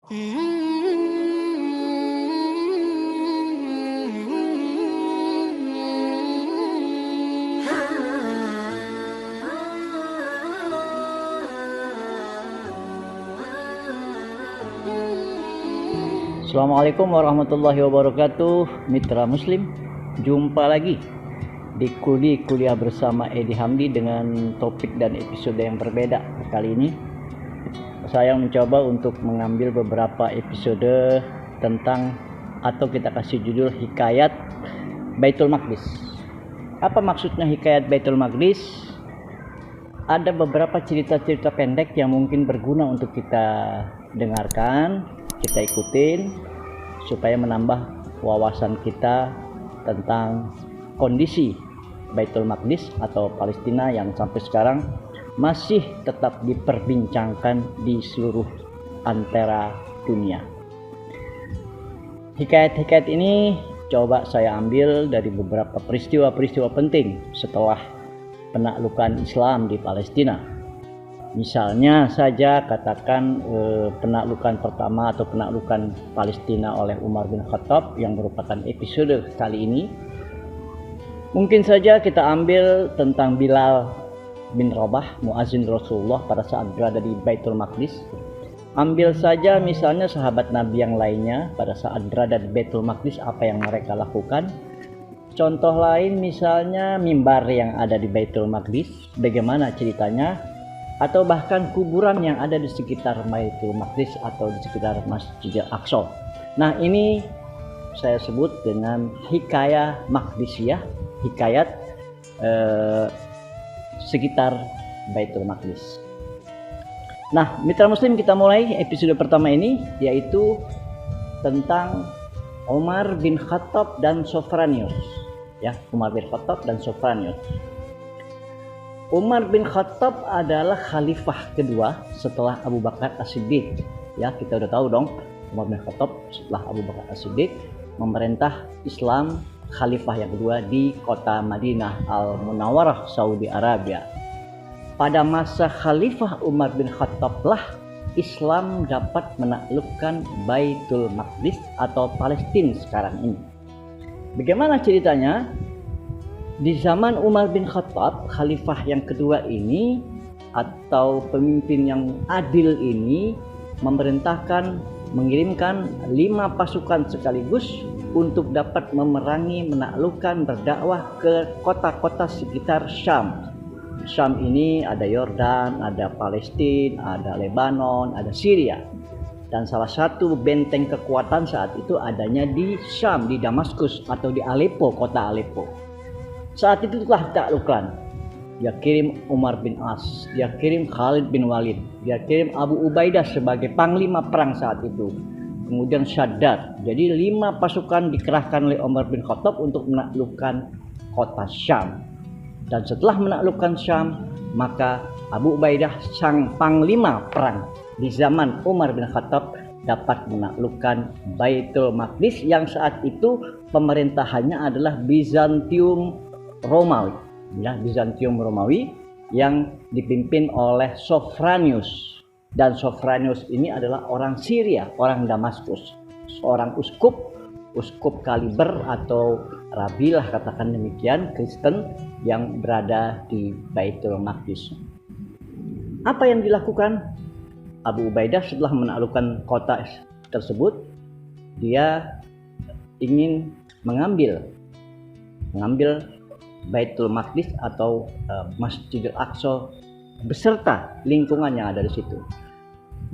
Assalamualaikum warahmatullahi wabarakatuh, mitra muslim. Jumpa lagi di kuliah bersama Edi Hamdi dengan topik dan episode yang berbeda. Kali ini saya mencoba untuk mengambil beberapa episode tentang, atau kita kasih judul, Hikayat Baitul Maqdis. Apa maksudnya Hikayat Baitul Maqdis? Ada beberapa cerita-cerita pendek yang mungkin berguna untuk kita dengarkan, kita ikutin, supaya menambah wawasan kita tentang kondisi Baitul Maqdis atau Palestina yang sampai sekarang masih tetap diperbincangkan di seluruh antera dunia. Hikayat-hikayat ini coba saya ambil dari beberapa peristiwa-peristiwa penting setelah penaklukan Islam di Palestina. Misalnya saja katakan penaklukan pertama atau penaklukan Palestina oleh Umar bin Khattab yang merupakan episode kali ini. Mungkin saja kita ambil tentang Bilal bin Rabah, muazin Rasulullah pada saat berada di Baitul Maqdis. Ambil saja misalnya sahabat Nabi yang lainnya pada saat berada di Baitul Maqdis, apa yang mereka lakukan. Contoh lain misalnya mimbar yang ada di Baitul Maqdis, bagaimana ceritanya, atau bahkan kuburan yang ada di sekitar Baitul Maqdis atau di sekitar Masjidil Aqsa. Nah, ini saya sebut dengan hikayah Maqdisiyah, hikayat sekitar Baitul Maqdis. Nah, mitra muslim, kita mulai episode pertama ini, yaitu tentang Umar bin Khattab dan Sophronius. Ya, Umar bin Khattab dan Sophronius. Umar bin Khattab adalah khalifah kedua setelah Abu Bakar As-Siddiq. Ya, kita udah tahu dong, Umar bin Khattab setelah Abu Bakar As-Siddiq memerintah Islam khalifah yang kedua di kota Madinah Al-Munawwarah, Saudi Arabia. Pada masa khalifah Umar bin Khattab lah Islam dapat menaklukkan Baitul Maqdis atau Palestina sekarang ini. Bagaimana ceritanya? Di zaman Umar bin Khattab, khalifah yang kedua ini atau pemimpin yang adil ini mengirimkan 5 pasukan sekaligus untuk dapat memerangi, menaklukkan, berdakwah ke kota-kota sekitar Syam. Syam ini ada Yordan, ada Palestina, ada Lebanon, ada Syria. Dan salah satu benteng kekuatan saat itu adanya di Syam, di Damaskus atau di Aleppo, kota Aleppo. Saat itu telah ditaklukkan. Dia kirim Umar bin As, dia kirim Khalid bin Walid, dia kirim Abu Ubaidah sebagai panglima perang saat itu. Kemudian Shaddad. Jadi 5 pasukan dikerahkan oleh Umar bin Khattab untuk menaklukkan kota Syam. Dan setelah menaklukkan Syam, maka Abu Ubaidah sang panglima perang di zaman Umar bin Khattab dapat menaklukkan Baitul Maqdis yang saat itu pemerintahannya adalah Bizantium Romawi, ya, Bizantium Romawi yang dipimpin oleh Sophronius. Dan Sophronius ini adalah orang Syria, orang Damaskus, seorang uskup kaliber atau rabi lah, katakan demikian, Kristen yang berada di Baitul Maqdis. Apa yang dilakukan Abu Ubaidah setelah menaklukkan kota tersebut? Dia ingin mengambil Baitul Maqdis atau Masjidil Aqsa beserta lingkungan yang ada di situ.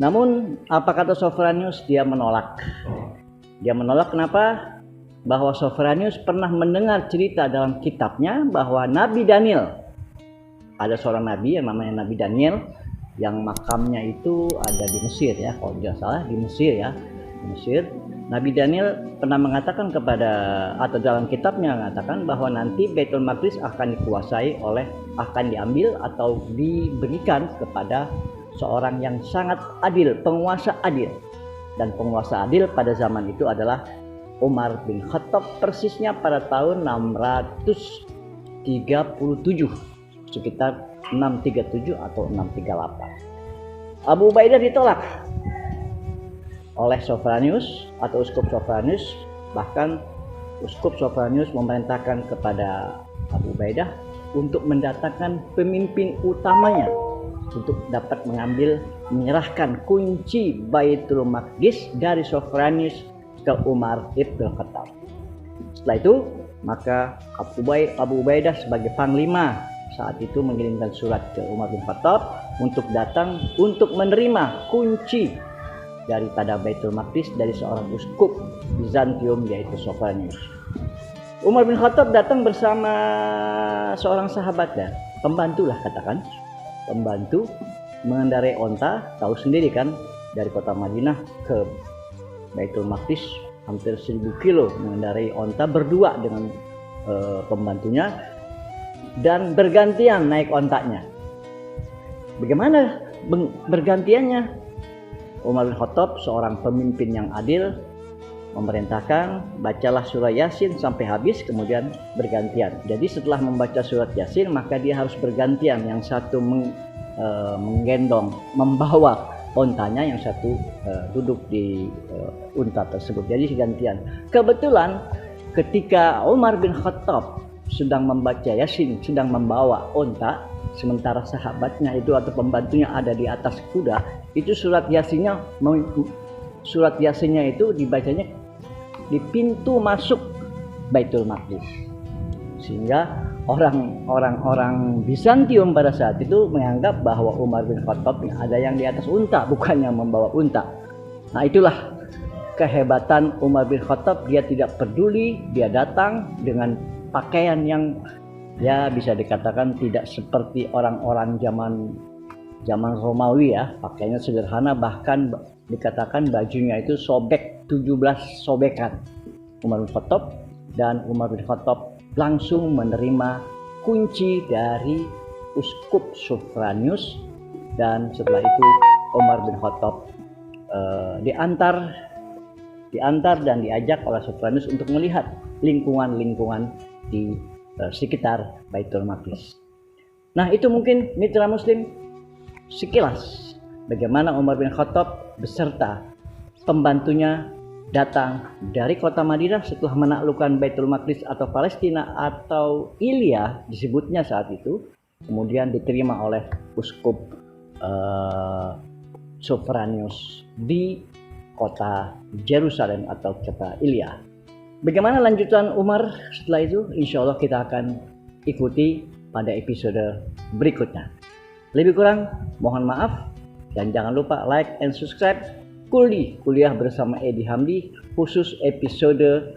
Namun apa kata Sophronius? Dia menolak. Dia menolak kenapa? Bahwa Sophronius pernah mendengar cerita dalam kitabnya bahwa Nabi Daniel, ada seorang nabi yang namanya Nabi Daniel yang makamnya itu ada di Mesir, ya, kalau tidak salah di Mesir, ya, di Mesir. Nabi Daniel pernah mengatakan atau dalam kitabnya mengatakan bahwa nanti Baitul Maqdis akan diambil atau diberikan kepada seorang yang sangat adil, penguasa adil. Dan penguasa adil pada zaman itu adalah Umar bin Khattab, persisnya pada tahun 637, sekitar 637 atau 638. Abu Ubaidah ditolak. oleh Sophronius atau Uskup Sophronius. Bahkan Uskup Sophronius memerintahkan kepada Abu Ubaidah untuk mendatangkan pemimpin utamanya untuk dapat menyerahkan kunci Baitul Maqdis dari Sophronius ke Umar ibn Khattab. Setelah itu, maka Abu Ubaidah sebagai panglima saat itu mengirimkan surat ke Umar bin Khattab untuk datang untuk menerima kunci daripada Baitul Maqdis dari seorang uskup Bizantium yaitu Sophronius. Umar bin Khattab datang bersama seorang sahabatnya, pembantu lah katakan, pembantu mengendarai onta. Tahu sendiri kan, dari kota Madinah ke Baitul Maqdis hampir 1000 kilo mengendarai onta berdua dengan pembantunya dan bergantian naik ontanya. Bagaimana bergantiannya? Umar bin Khattab seorang pemimpin yang adil memerintahkan bacalah surah Yasin sampai habis, kemudian bergantian. Jadi setelah membaca surat Yasin maka dia harus bergantian, yang satu menggendong membawa ontanya, yang satu duduk di unta tersebut. Jadi gantian. Kebetulan ketika Umar bin Khattab sedang membaca Yasin, sedang membawa onta, sementara sahabatnya itu atau pembantunya ada di atas kuda, itu surat Yasinnya itu dibacanya di pintu masuk Baitul Maqdis. Sehingga orang-orang Bizantium pada saat itu menganggap bahwa Umar bin Khattab ada yang di atas unta, bukannya membawa unta. Nah, itulah kehebatan Umar bin Khattab. Dia tidak peduli, dia datang dengan pakaian yang ya bisa dikatakan tidak seperti orang-orang zaman Romawi ya, pakaiannya sederhana, bahkan dikatakan bajunya itu sobek 17 sobekan. Umar bin Khattab langsung menerima kunci dari Uskup Sophronius, dan setelah itu Umar bin Khattab diantar dan diajak oleh Sophronius untuk melihat lingkungan-lingkungan di sekitar Baitul Maqdis. Nah, itu mungkin mitra muslim sekilas bagaimana Umar bin Khattab beserta pembantunya datang dari kota Madinah setelah menaklukkan Baitul Maqdis atau Palestina atau Ilya disebutnya saat itu, kemudian diterima oleh Uskup Sophronius di kota Yerusalem atau kota Ilya. Bagaimana lanjutan Umar setelah itu? Insya Allah kita akan ikuti pada episode berikutnya. Lebih kurang mohon maaf, dan jangan lupa like and subscribe Kuliah Bersama Edi Hamdi, khusus episode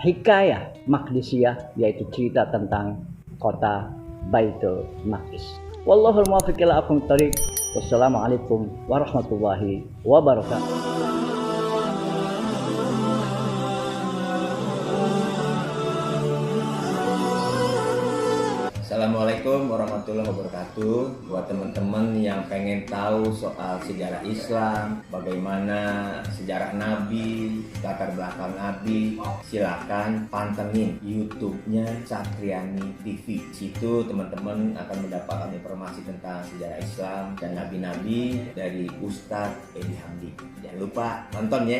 Hikayah Maqdisiyah, yaitu cerita tentang kota Baitul Maqdis. Wallahul muwaffiq ila aqwamit thoriq. Wassalamualaikum warahmatullahi wabarakatuh. Assalamualaikum warahmatullahi wabarakatuh. Buat teman-teman yang pengen tahu soal sejarah Islam, bagaimana sejarah Nabi, latar belakang Nabi, silakan pantengin YouTube-nya Satriani TV. Situ teman-teman akan mendapatkan informasi tentang sejarah Islam dan nabi-nabi dari Ustadz Edi Hamdi. Jangan lupa nonton ya.